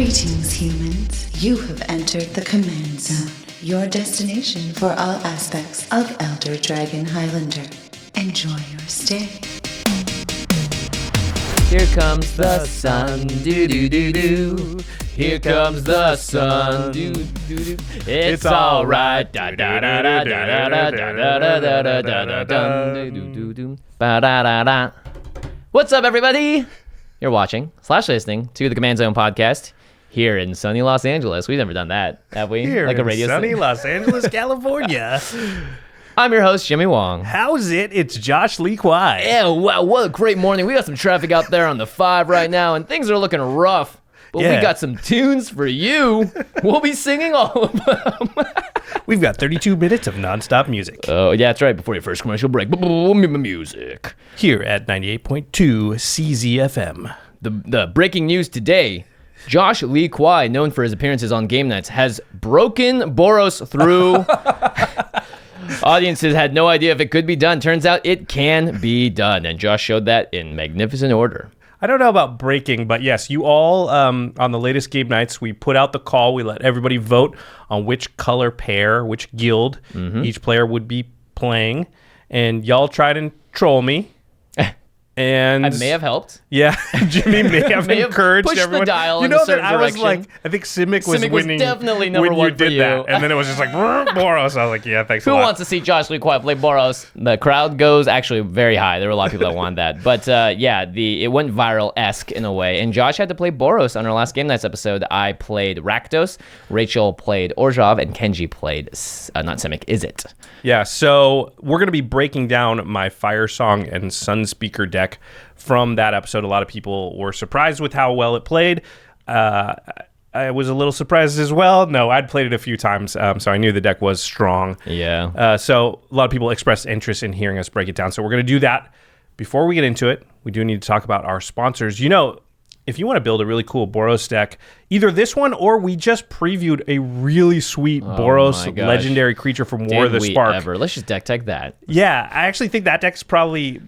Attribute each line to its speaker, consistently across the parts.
Speaker 1: Greetings, humans. You have entered the Command Zone, your destination for all aspects of Elder Dragon Highlander. Enjoy your stay.
Speaker 2: Here comes the sun, do-do-do-do. Here comes the sun, do-do-do. It's alright, da-da-da-da-da-da-da-da-da-da-da-da-da-da-da-da-da. Ba-da-da-da. What's up, everybody? You're watching / listening to the Command Zone podcast here in sunny Los Angeles. We've never done that, have we?
Speaker 3: Here
Speaker 2: like a
Speaker 3: in
Speaker 2: radio
Speaker 3: sunny Los Angeles, California.
Speaker 2: I'm your host, Jimmy Wong.
Speaker 3: How's it? It's Josh Lee Kwai.
Speaker 2: Yeah, wow, what a great morning. We got some traffic out there on the 5 right now, and things are looking rough. But we got some tunes for you. We'll be singing all of them.
Speaker 3: We've got 32 minutes of nonstop music.
Speaker 2: Oh, yeah, that's right. Before your first commercial break, music.
Speaker 3: Here at 98.2 CZFM.
Speaker 2: The breaking news today, Josh Lee Kwai, known for his appearances on game nights, has broken Boros through. Audiences had no idea if it could be done. Turns out it can be done, and Josh showed that in magnificent order.
Speaker 3: I don't know about breaking, but yes, you all, on the latest game nights, we put out the call. We let everybody vote on which color pair, which guild each player would be playing. And y'all tried and troll me. And
Speaker 2: I may have helped.
Speaker 3: Yeah, Jimmy may have encouraged
Speaker 2: pushed
Speaker 3: everyone.
Speaker 2: the dial
Speaker 3: you
Speaker 2: in
Speaker 3: know
Speaker 2: a certain
Speaker 3: that I was
Speaker 2: direction.
Speaker 3: like, I think Simic was winning.
Speaker 2: Definitely number
Speaker 3: when
Speaker 2: one
Speaker 3: you did
Speaker 2: for you.
Speaker 3: that, and then it was just like Boros. I was like, yeah, thanks.
Speaker 2: Who
Speaker 3: a lot.
Speaker 2: wants to see Josh Lee Kwai play Boros? The crowd goes actually very high. There were a lot of people that wanted that, but yeah, it went viral-esque in a way. And Josh had to play Boros on our last Game Nights episode. I played Rakdos, Rachel played Orzhov, and Kenji played not Simic. Is it?
Speaker 3: Yeah. So we're gonna be breaking down my Firesong and Sunspeaker deck. From that episode, a lot of people were surprised with how well it played. I was a little surprised as well. No, I'd played it a few times, so I knew the deck was strong.
Speaker 2: Yeah.
Speaker 3: So a lot of people expressed interest in hearing us break it down. So we're going to do that. Before we get into it, we do need to talk about our sponsors. You know, if you want to build a really cool Boros deck, either this one or we just previewed a really sweet Boros legendary creature from War of the Spark.
Speaker 2: Let's just deck tag that.
Speaker 3: Yeah, I actually think that deck's probably...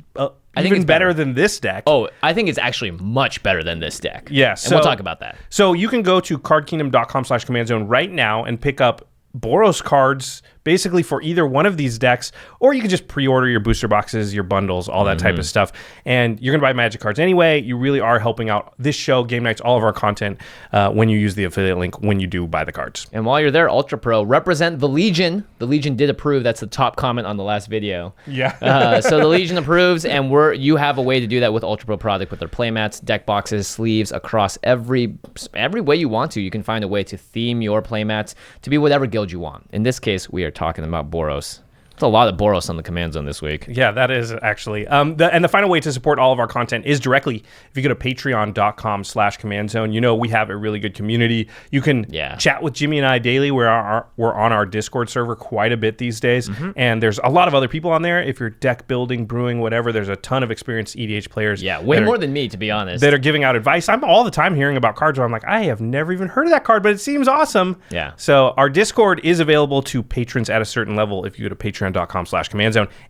Speaker 3: I think it's better than this deck.
Speaker 2: Oh, I think it's actually much better than this deck.
Speaker 3: Yeah,
Speaker 2: and we'll talk about that.
Speaker 3: So you can go to cardkingdom.com/commandzone right now and pick up Boros cards basically for either one of these decks, or you can just pre-order your booster boxes, your bundles, all that type of stuff. And you're going to buy Magic cards anyway. You really are helping out this show, Game Nights, all of our content when you use the affiliate link when you do buy the cards.
Speaker 2: And while you're there, Ultra Pro, represent the Legion. The Legion did approve. That's the top comment on the last video.
Speaker 3: Yeah.
Speaker 2: So the Legion approves, and you have a way to do that with Ultra Pro product with their playmats, deck boxes, sleeves, across every way you want to. You can find a way to theme your playmats to be whatever guild you want. In this case, we are talking about Boros. There's a lot of Boros on the Command Zone this week.
Speaker 3: Yeah, that is actually. And the final way to support all of our content is directly if you go to patreon.com/commandzone. You know, we have a really good community. You can chat with Jimmy and I daily. We're on our Discord server quite a bit these days. And there's a lot of other people on there. If you're deck building, brewing, whatever, there's a ton of experienced EDH players.
Speaker 2: Yeah, way more than me, to be honest.
Speaker 3: That are giving out advice. I'm all the time hearing about cards where I'm like, I have never even heard of that card, but it seems awesome.
Speaker 2: Yeah.
Speaker 3: So our Discord is available to patrons at a certain level if you go to patreon.com/commandzone.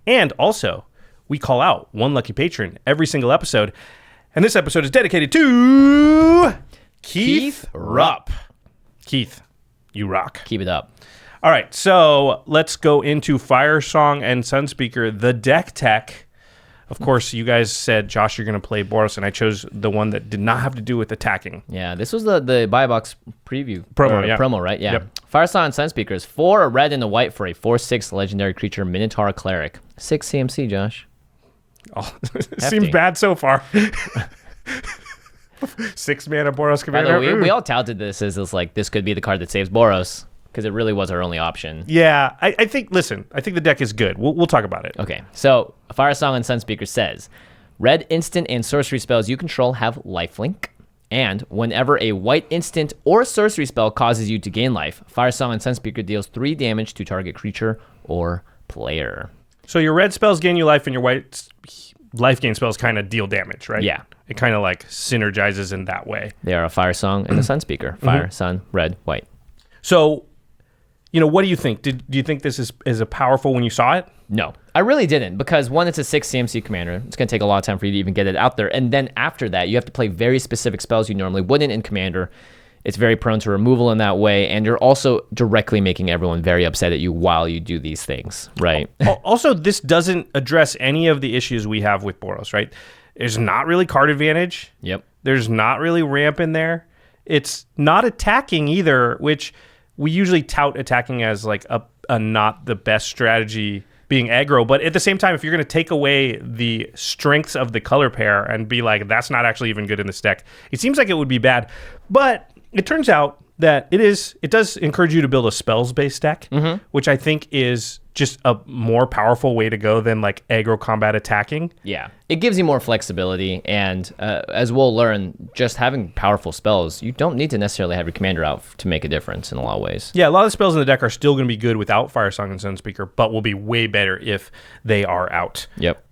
Speaker 3: And also, we call out one lucky patron every single episode. And this episode is dedicated to Keith Rupp. Keith, you rock.
Speaker 2: Keep it up.
Speaker 3: All right, so let's go into Firesong and Sunspeaker, the deck tech. Of course, you guys said, Josh, you're going to play Boros, and I chose the one that did not have to do with attacking.
Speaker 2: Yeah, this was the buy box preview.
Speaker 3: Promo,
Speaker 2: right? Yeah.
Speaker 3: Yep.
Speaker 2: Firesong and Sunspeaker is 4 a red and a white for a 4/6 legendary creature, Minotaur Cleric. 6 CMC, Josh.
Speaker 3: Oh, seems bad so far. 6 mana Boros Commander.
Speaker 2: By the way, we all touted this as this could be the card that saves Boros, because it really was our only option.
Speaker 3: Yeah, I think the deck is good. We'll talk about it.
Speaker 2: Okay, so Firesong and Sunspeaker says, red instant and sorcery spells you control have lifelink, and whenever a white instant or sorcery spell causes you to gain life, Firesong and Sunspeaker deals 3 damage to target creature or player.
Speaker 3: So your red spells gain you life, and your white life gain spells kind of deal damage, right?
Speaker 2: Yeah.
Speaker 3: It kind of synergizes in that way.
Speaker 2: They are a Firesong and a Sunspeaker. Fire, sun, red, white.
Speaker 3: So, what do you think? Do you think this is a powerful when you saw it?
Speaker 2: No, I really didn't, because one, it's a 6 CMC commander. It's going to take a lot of time for you to even get it out there. And then after that, you have to play very specific spells you normally wouldn't in commander. It's very prone to removal in that way, and you're also directly making everyone very upset at you while you do these things, right?
Speaker 3: Also, this doesn't address any of the issues we have with Boros, right? There's not really card advantage.
Speaker 2: Yep.
Speaker 3: There's not really ramp in there. It's not attacking either, which we usually tout attacking as like a not the best strategy, being aggro. But at the same time, if you're going to take away the strengths of the color pair and be like, that's not actually even good in this deck, it seems like it would be bad. But it turns out that it does encourage you to build a spells-based deck, which I think is just a more powerful way to go than like aggro combat attacking.
Speaker 2: Yeah, it gives you more flexibility, and as we'll learn, just having powerful spells, you don't need to necessarily have your commander out to make a difference in a lot of ways.
Speaker 3: Yeah, a lot of the spells in the deck are still going to be good without Firesong and Sunspeaker, but will be way better if they are out.
Speaker 2: Yep.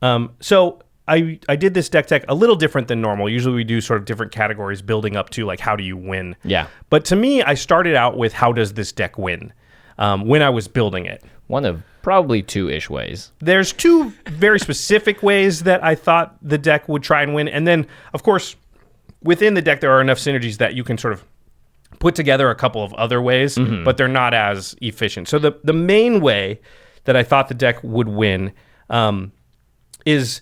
Speaker 3: So I did this deck tech a little different than normal. Usually we do sort of different categories building up to like how do you win.
Speaker 2: Yeah.
Speaker 3: But to me, I started out with how does this deck win when I was building it.
Speaker 2: One of probably two-ish ways.
Speaker 3: There's two very specific ways that I thought the deck would try and win. And then, of course, within the deck, there are enough synergies that you can sort of put together a couple of other ways, but they're not as efficient. So the main way that I thought the deck would win is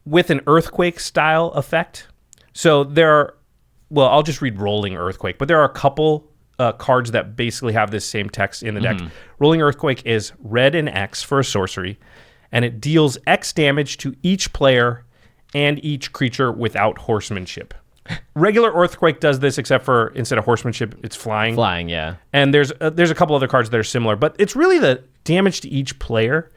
Speaker 3: with an Earthquake style effect. So I'll just read Rolling Earthquake, but there are a couple cards that basically have this same text in the deck. Rolling Earthquake is red and X for a sorcery, and it deals X damage to each player and each creature without horsemanship. Regular Earthquake does this, except for instead of horsemanship, it's flying.
Speaker 2: Flying, yeah.
Speaker 3: And there's a couple other cards that are similar, but it's really the damage to each player.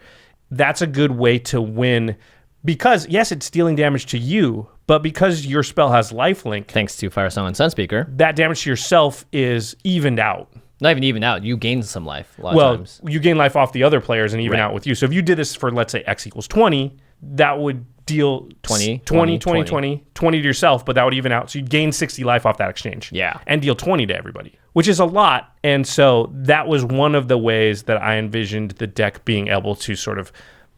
Speaker 3: That's a good way to win. Because, yes, it's dealing damage to you, but because your spell has lifelink...
Speaker 2: Thanks to Firesong and Sunspeaker.
Speaker 3: ...that damage to yourself is evened out.
Speaker 2: Not even evened out. You gain some life a lot of times.
Speaker 3: Well, you gain life off the other players and even out with you. So if you did this for, let's say, X equals 20, that would deal 20 to yourself, but that would even out. So you'd gain 60 life off that exchange.
Speaker 2: Yeah.
Speaker 3: And deal 20 to everybody, which is a lot. And so that was one of the ways that I envisioned the deck being able to sort of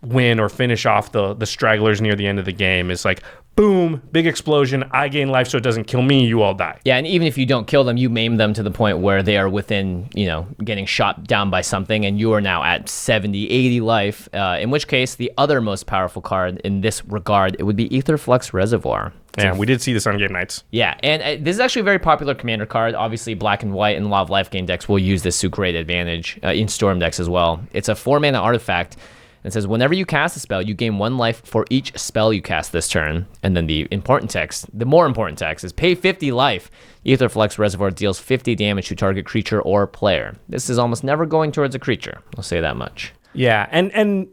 Speaker 3: win or finish off the stragglers near the end of the game. Is like, boom, big explosion, I gain life so it doesn't kill me, you all die.
Speaker 2: Yeah, and even if you don't kill them, you maim them to the point where they are within, getting shot down by something, and you are now at 70, 80 life, in which case the other most powerful card in this regard, it would be Aetherflux Reservoir.
Speaker 3: Yeah, we did see this on Game Nights.
Speaker 2: Yeah, and this is actually a very popular commander card. Obviously, black and white and a lot of life gain decks will use this to great advantage, in Storm decks as well. It's a 4-mana artifact. It says, whenever you cast a spell, you gain 1 life for each spell you cast this turn. And then the more important text is pay 50 life. Aetherflux Reservoir deals 50 damage to target creature or player. This is almost never going towards a creature. I'll say that much.
Speaker 3: Yeah, and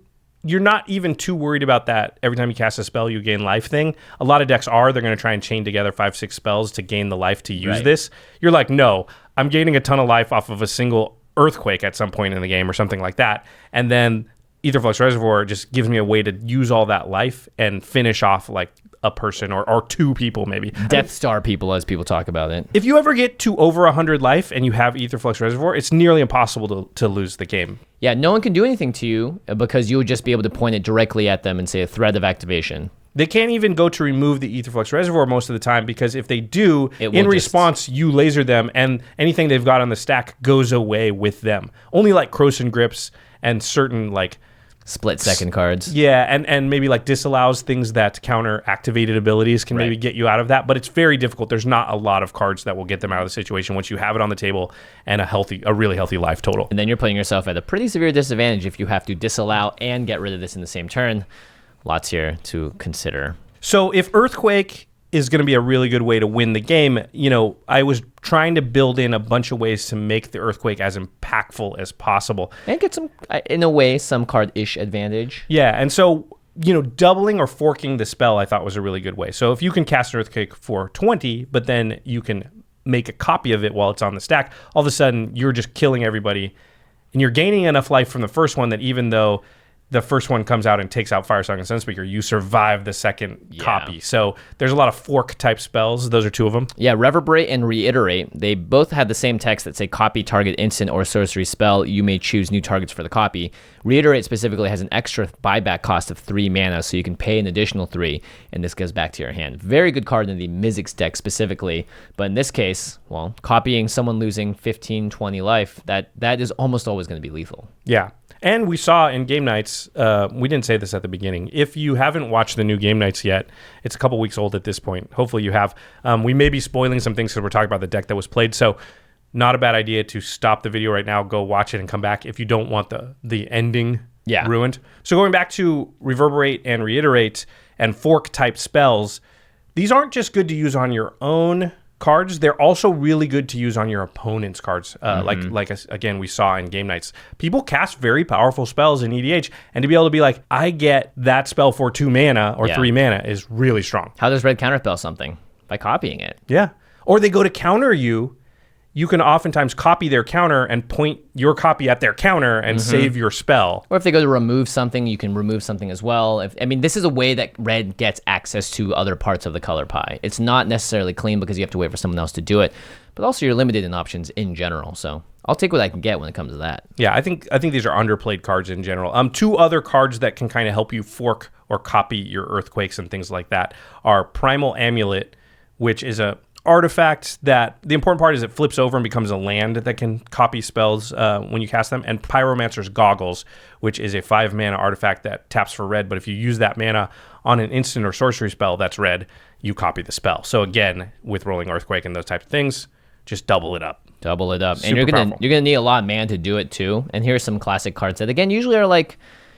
Speaker 3: you're not even too worried about that every time you cast a spell, you gain life thing. A lot of decks they're going to try and chain together 5-6 spells to gain the life to use this. You're like, no, I'm gaining a ton of life off of a single Earthquake at some point in the game or something like that. And then Aetherflux Reservoir just gives me a way to use all that life and finish off like a person or two people maybe.
Speaker 2: Death Star people, as people talk about it.
Speaker 3: If you ever get to over 100 life and you have Aetherflux Reservoir, it's nearly impossible to lose the game.
Speaker 2: Yeah, no one can do anything to you because you would just be able to point it directly at them and say a threat of activation.
Speaker 3: They can't even go to remove the Aetherflux Reservoir most of the time because if they do, in response, you laser them and anything they've got on the stack goes away with them. Only like Croson Grips and certain like
Speaker 2: split-second cards.
Speaker 3: Yeah, and maybe like disallows things that counter activated abilities can maybe get you out of that, but it's very difficult. There's not a lot of cards that will get them out of the situation once you have it on the table and a really healthy life total.
Speaker 2: And then you're putting yourself at a pretty severe disadvantage if you have to disallow and get rid of this in the same turn. Lots here to consider.
Speaker 3: So if Earthquake is going to be a really good way to win the game, I was trying to build in a bunch of ways to make the Earthquake as impactful as possible.
Speaker 2: And get some, in a way, some card-ish advantage.
Speaker 3: Yeah, and so, doubling or forking the spell I thought was a really good way. So if you can cast an Earthquake for 20, but then you can make a copy of it while it's on the stack, all of a sudden you're just killing everybody, and you're gaining enough life from the first one that even though the first one comes out and takes out Firesong and Sunspeaker, you survive the second copy. So there's a lot of fork type spells. Those are two of them.
Speaker 2: Yeah, Reverberate and Reiterate, they both have the same text that say copy target instant or sorcery spell. You may choose new targets for the copy. Reiterate specifically has an extra buyback cost of 3 mana, so you can pay an additional 3, and this goes back to your hand. Very good card in the Mizzix deck specifically, but in this case, well, copying someone losing 15, 20 life, that is almost always going to be lethal.
Speaker 3: Yeah. And we saw in Game Nights, we didn't say this at the beginning, if you haven't watched the new Game Nights yet, it's a couple weeks old at this point. Hopefully you have. We may be spoiling some things because we're talking about the deck that was played. So not a bad idea to stop the video right now, go watch it and come back if you don't want the ending ruined. So going back to Reverberate and Reiterate and fork type spells, these aren't just good to use on your own cards, they're also really good to use on your opponent's cards. Again, we saw in Game Nights, people cast very powerful spells in EDH, and to be able to be like, I get that spell for 2 mana or 3 mana is really strong.
Speaker 2: How does red counterspell something? By copying it.
Speaker 3: Yeah. Or they go to counter you. You can oftentimes copy their counter and point your copy at their counter and save your spell.
Speaker 2: Or if they go to remove something, you can remove something as well. This is a way that red gets access to other parts of the color pie. It's not necessarily clean because you have to wait for someone else to do it, but also you're limited in options in general. So I'll take what I can get when it comes to that.
Speaker 3: Yeah, I think these are underplayed cards in general. 2 other cards that can kind of help you fork or copy your earthquakes and things like that are Primal Amulet, which is a artifact that the important part is it flips over and becomes a land that can copy spells when you cast them, and Pyromancer's Goggles, which is a 5 mana artifact that taps for red, but if you use that mana on an instant or sorcery spell that's red, you copy the spell. So again, with Rolling Earthquake and those types of things, just double it up. And you're gonna need a lot of mana to do it too. And here's some classic cards that again usually are like,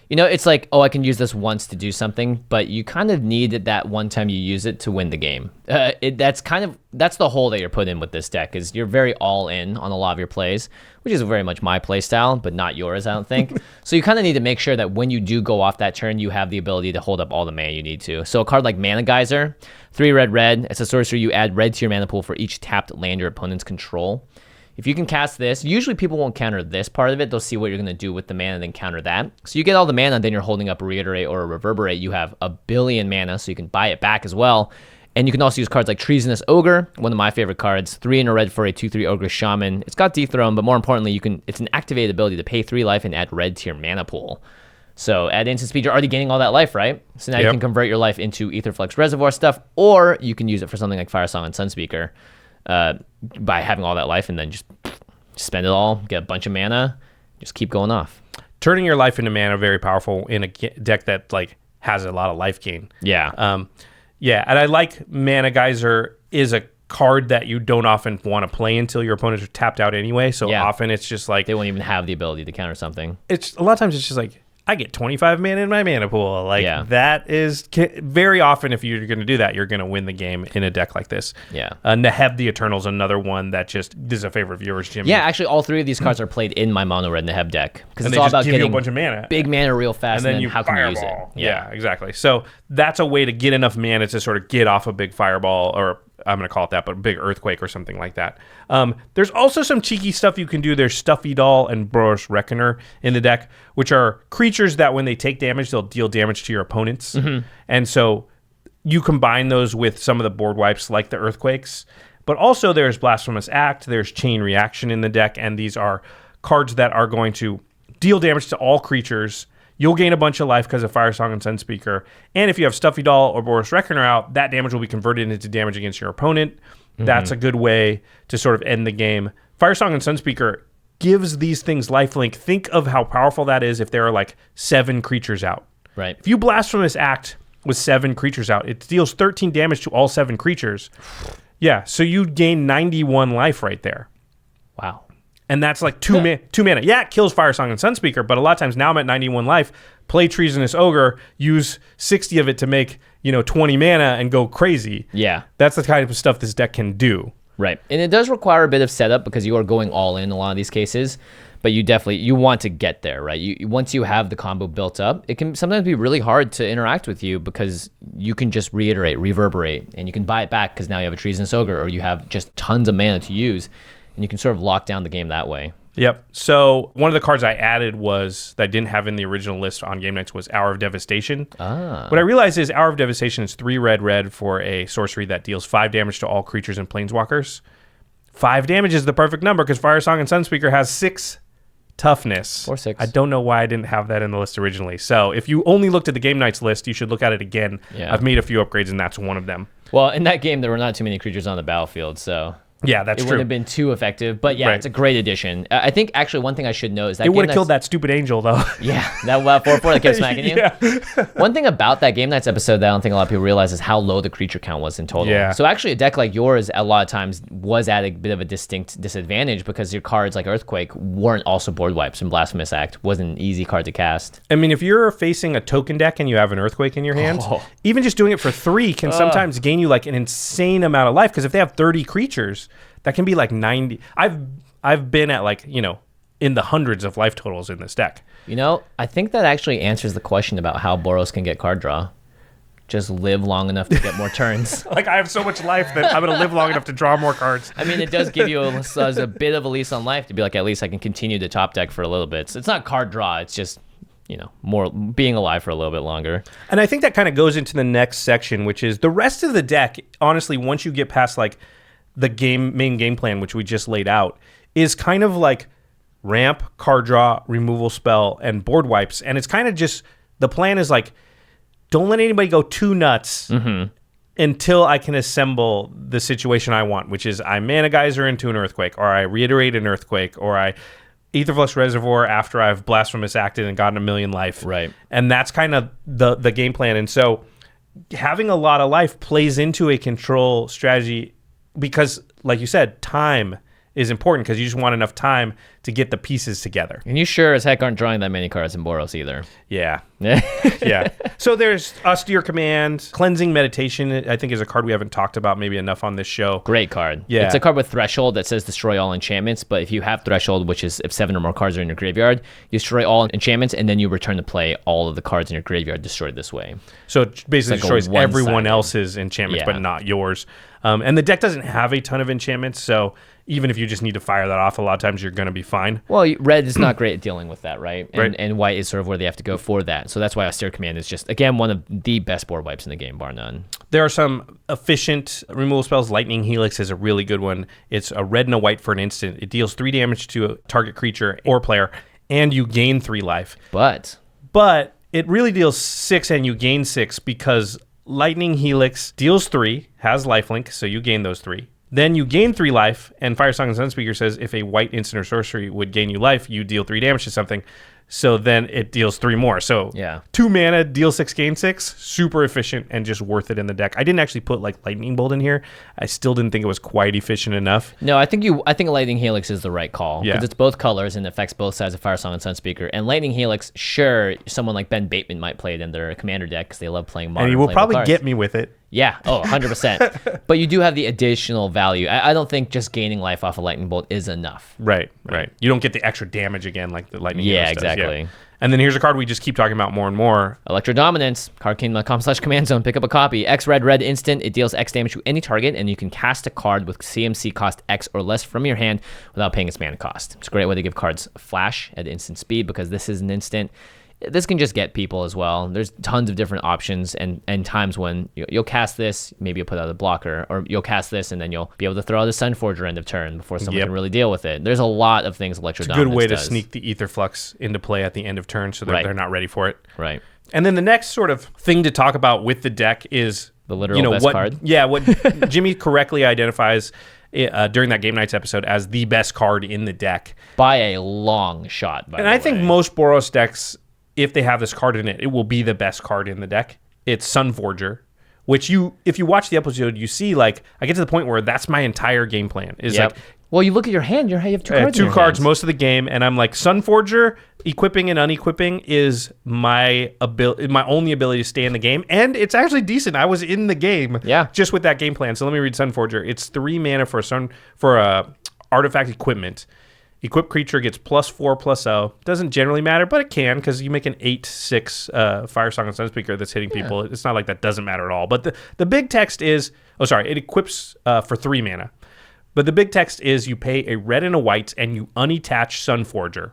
Speaker 3: it's like, oh, I can use this once to do something, but you kind of need it that one time you use it to win the game. That's the hole that you're put in with this deck, is you're very all in on a lot of your plays, which is very much my play style, but not yours, I don't think. So you kind of need to make sure that when you do go off that turn, you have the ability to hold up all the mana you need to. So a card like Mana Geyser, 3 red, it's a sorcery. You add red to your mana pool for each tapped land your opponents control. If you can cast this, usually people won't counter this part of it. They'll see what you're going to do with the mana and then counter that. So you get all the mana, and then you're holding up a Reiterate or a Reverberate. You have 1 billion mana, so you can buy it back as well. And you can also use cards like Treasonous Ogre, one of my favorite cards, 3 and a red for a 2/3 Ogre Shaman. It's got Dethrone, but more importantly, it's an activated ability to pay 3 life and add red to your mana pool. So at instant speed, you're already gaining all that life, right? So now you can convert your life into Aetherflux Reservoir stuff, or you can use it for something like Firesong and Sunspeaker by having all that life and then just spend it all, get a bunch of mana, just keep going off. Turning your life into mana, very powerful in a deck that like has a lot of life gain.
Speaker 2: Yeah.
Speaker 3: And I like Mana Geyser is a card that you don't often want to play until your opponents are tapped out anyway. So often it's just like
Speaker 2: they won't even have the ability to counter something.
Speaker 3: It's a lot of times it's just like, I get 25 mana in my mana pool. That is very often, if you're going to do that, you're going to win the game in a deck like this.
Speaker 2: Yeah.
Speaker 3: Neheb the Eternal is another one that this is a favorite of yours, Jimmy.
Speaker 2: Yeah, actually, all 3 of these cards are played in my mono red Neheb deck because it's all about
Speaker 3: give
Speaker 2: getting
Speaker 3: you a bunch of mana,
Speaker 2: big mana real fast, and then
Speaker 3: you
Speaker 2: how can you use it?
Speaker 3: Yeah, exactly. So that's a way to get enough mana to sort of get off a big fireball, or I'm going to call it that, but a big earthquake or something like that. There's also some cheeky stuff you can do. There's Stuffy Doll and Boros Reckoner in the deck, which are creatures that when they take damage, they'll deal damage to your opponents. And so you combine those with some of the board wipes like the earthquakes. But also there's Blasphemous Act, there's Chain Reaction in the deck, and these are cards that are going to deal damage to all creatures. You'll gain a bunch of life because of Firesong and Sunspeaker. And if you have Stuffy Doll or Boros Reckoner out, that damage will be converted into damage against your opponent. That's a good way to sort of end the game. Firesong and Sunspeaker gives these things lifelink. Think of how powerful that is if there are like 7 creatures out.
Speaker 2: Right.
Speaker 3: If you Blasphemous Act with 7 creatures out, it deals 13 damage to all 7 creatures. Yeah, so you gain 91 life right there.
Speaker 2: Wow.
Speaker 3: And that's like 2 mana. Yeah, it kills Firesong and Sunspeaker, but a lot of times now I'm at 91 life, play Treasonous Ogre, use 60 of it to make, 20 mana and go crazy.
Speaker 2: Yeah.
Speaker 3: That's the kind of stuff this deck can do.
Speaker 2: Right. And it does require a bit of setup because you are going all in a lot of these cases, but you want to get there, right? Once you have the combo built up, it can sometimes be really hard to interact with you because you can just reiterate, reverberate, and you can buy it back because now you have a Treasonous Ogre or you have just tons of mana to use. And you can sort of lock down the game that way.
Speaker 3: Yep. So one of the cards I added that I didn't have in the original list on game nights was Hour of Devastation. What I realized is Hour of Devastation is 3 red for a sorcery that deals 5 damage to all creatures and planeswalkers. 5 damage is the perfect number because Firesong and Sunspeaker has 6 toughness.
Speaker 2: Or 6.
Speaker 3: I don't know why I didn't have that in the list originally. So if you only looked at the game nights list, you should look at it again.
Speaker 2: Yeah.
Speaker 3: I've made a few upgrades and that's one of them.
Speaker 2: Well, in that game, there were not too many creatures on the battlefield, so
Speaker 3: yeah, that's
Speaker 2: it
Speaker 3: true.
Speaker 2: wouldn't have been too effective. But yeah, It's a great addition. I think actually one thing I should know is that
Speaker 3: it would have killed that stupid angel though.
Speaker 2: Yeah, that 4/4 that kept smacking you.
Speaker 3: Yeah.
Speaker 2: One thing about that Game Nights episode that I don't think a lot of people realize is how low the creature count was in total.
Speaker 3: Yeah.
Speaker 2: So actually, a deck like yours a lot of times was at a bit of a distinct disadvantage because your cards like Earthquake weren't also board wipes, and Blasphemous Act wasn't an easy card to cast.
Speaker 3: I mean, if you're facing a token deck and you have an Earthquake in your hand, even just doing it for 3 can sometimes gain you like an insane amount of life because if they have 30 creatures, that can be like 90. I've been at like, in the hundreds of life totals in this deck.
Speaker 2: I think that actually answers the question about how Boros can get card draw. Just live long enough to get more turns.
Speaker 3: Like I have so much life that I'm going to live long enough to draw more cards.
Speaker 2: I mean, it does give you a bit of a lease on life to be like, at least I can continue to top deck for a little bit. So it's not card draw. It's just, more being alive for a little bit longer.
Speaker 3: And I think that kind of goes into the next section, which is the rest of the deck. Honestly, once you get past like the main game plan, which we just laid out, is kind of like ramp, card draw, removal spell, and board wipes. And it's kind of just, the plan is like, don't let anybody go too nuts until I can assemble the situation I want, which is I Mana Geyser into an Earthquake, or I reiterate an Earthquake, or I Aetherflux Reservoir after I've Blasphemous Acted and gotten 1,000,000 life.
Speaker 2: Right.
Speaker 3: And that's kind of the game plan. And so having a lot of life plays into a control strategy because, like you said, time is important because you just want enough time to get the pieces together.
Speaker 2: And you sure as heck aren't drawing that many cards in Boros either.
Speaker 3: Yeah. Yeah. So there's Austere Command. Cleansing Meditation, I think, is a card we haven't talked about maybe enough on this show.
Speaker 2: Great card.
Speaker 3: Yeah.
Speaker 2: It's a card with Threshold that says destroy all enchantments, but if you have Threshold, which is if 7 or more cards are in your graveyard, you destroy all enchantments, and then you return to play all of the cards in your graveyard destroyed this way.
Speaker 3: So it basically destroys everyone else's enchantments,
Speaker 2: Yeah.
Speaker 3: but not yours. And the deck doesn't have a ton of enchantments, so even if you just need to fire that off, a lot of times you're going to be fine.
Speaker 2: Well, red is not great at dealing with that, right?
Speaker 3: Right.
Speaker 2: And white is sort of where they have to go for that. So that's why Austere Command is just, again, one of the best board wipes in the game, bar none.
Speaker 3: There are some efficient removal spells. Lightning Helix is a really good one. It's a red and a white for an instant. It deals 3 damage to a target creature or player, and you gain 3 life.
Speaker 2: But
Speaker 3: it really deals 6 and you gain 6 because Lightning Helix deals 3, has lifelink, so you gain those 3. Then you gain 3 life, and Firesong and Sunspeaker says if a white instant or sorcery would gain you life, you deal 3 damage to something. So then it deals 3 more. So 2 mana, deal 6, gain 6, super efficient and just worth it in the deck. I didn't actually put like Lightning Bolt in here. I still didn't think it was quite efficient enough.
Speaker 2: No, I think Lightning Helix is the right call because it's both colors and affects both sides of Firesong and Sunspeaker. And Lightning Helix, sure, someone like Ben Bateman might play it in their commander deck because they love playing modern.
Speaker 3: And he will probably
Speaker 2: cards.
Speaker 3: get me with it.
Speaker 2: Yeah, 100%. But you do have the additional value. I don't think just gaining life off a Lightning Bolt is enough.
Speaker 3: Right. You don't get the extra damage again like the Lightning Helix does.
Speaker 2: Exactly.
Speaker 3: Yeah. And then here's a card we just keep talking about more and more.
Speaker 2: Electrodominance, cardkingdom.com/command zone, pick up a copy. X red instant, it deals X damage to any target, and you can cast a card with CMC cost X or less from your hand without paying its mana cost. It's a great way to give cards flash at instant speed because this is an instant. This can just get people as well. There's tons of different options and times when you'll cast this, maybe you'll put out a blocker, or you'll cast this and then you'll be able to throw out a Sunforger end of turn before someone can really deal with it. There's a lot of things Electrodominance does.
Speaker 3: It's a good way to sneak the Aetherflux into play at the end of turn so that they're not ready for it.
Speaker 2: Right.
Speaker 3: And then the next sort of thing to talk about with the deck is
Speaker 2: the literal best card.
Speaker 3: Yeah, what Jimmy correctly identifies during that Game Nights episode as the best card in the deck.
Speaker 2: By a long shot, by the way.
Speaker 3: And I think most Boros decks, if they have this card in it, it will be the best card in the deck. It's Sunforger, which if you watch the episode, you see, like, I get to the point where that's my entire game plan. Like,
Speaker 2: well, you look at your hand, you have 2 cards.
Speaker 3: 2 cards most of the game, and I'm like, Sunforger, equipping and unequipping is my only ability to stay in the game, and it's actually decent. I was in the game just with that game plan. So let me read Sunforger. It's 3 mana for artifact equipment. Equipped creature gets +4/+0. Doesn't generally matter, but it can because you make an 8/6 Firesong and Sunspeaker that's hitting people. It's not like that doesn't matter at all. But the big text is, it equips for 3 mana. But the big text is you pay a red and a white and you unattach Sunforger.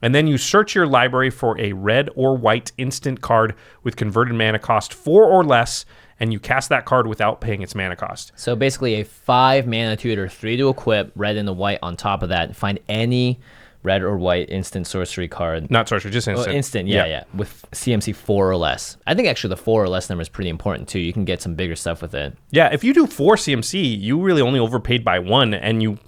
Speaker 3: And then you search your library for a red or white instant card with converted mana cost 4 or less, and you cast that card without paying its mana cost.
Speaker 2: So basically a 5 mana tutor, 3 to equip, red and the white on top of that. Find any red or white instant sorcery card.
Speaker 3: Not sorcery, just instant.
Speaker 2: Oh, instant, yeah. With CMC 4 or less. I think actually the 4 or less number is pretty important too. You can get some bigger stuff with it.
Speaker 3: Yeah, if you do 4 CMC, you really only overpaid by 1, and you...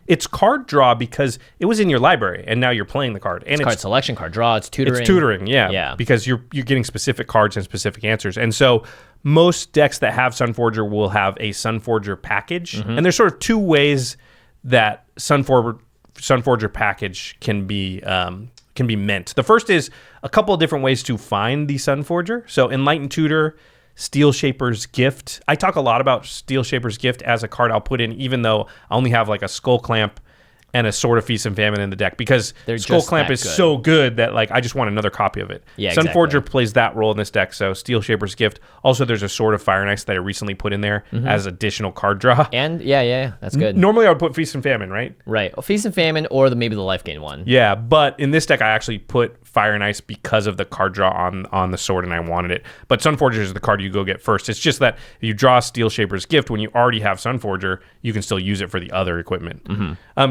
Speaker 3: It's card draw because it was in your library, and now you're playing the card. And
Speaker 2: it's card selection, card draw, it's tutoring.
Speaker 3: It's tutoring, yeah. Because you're getting specific cards and specific answers. And so most decks that have Sunforger will have a Sunforger package. And there's sort of 2 ways that Sunforger package can be meant. The first is a couple of different ways to find the Sunforger. So Enlightened Tutor, Steel Shaper's Gift. I talk a lot about Steel Shaper's Gift as a card I'll put in, even though I only have like a Skull Clamp and a Sword of Feast and Famine in the deck, because Skull Clamp is so good that like I just want another copy of it.
Speaker 2: Yeah,
Speaker 3: Sunforger plays that role in this deck, so Steel Shaper's Gift. Also, there's a Sword of Fire and Ice that I recently put in there as additional card draw.
Speaker 2: And yeah, that's good.
Speaker 3: Normally I would put Feast and Famine, right?
Speaker 2: Right. Well, Feast and Famine or maybe the life gain one.
Speaker 3: Yeah, but in this deck I actually put Fire and Ice because of the card draw on the sword, and I wanted it. But Sunforger is the card you go get first. It's just that if you draw Steel Shaper's Gift, when you already have Sunforger, you can still use it for the other equipment.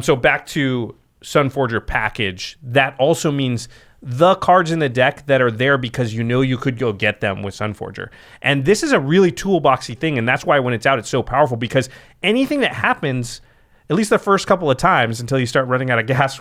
Speaker 3: So back to Sunforger package, that also means the cards in the deck that are there because you know you could go get them with Sunforger. And this is a really toolboxy thing, and that's why when it's out, it's so powerful, because anything that happens, at least the first couple of times until you start running out of gas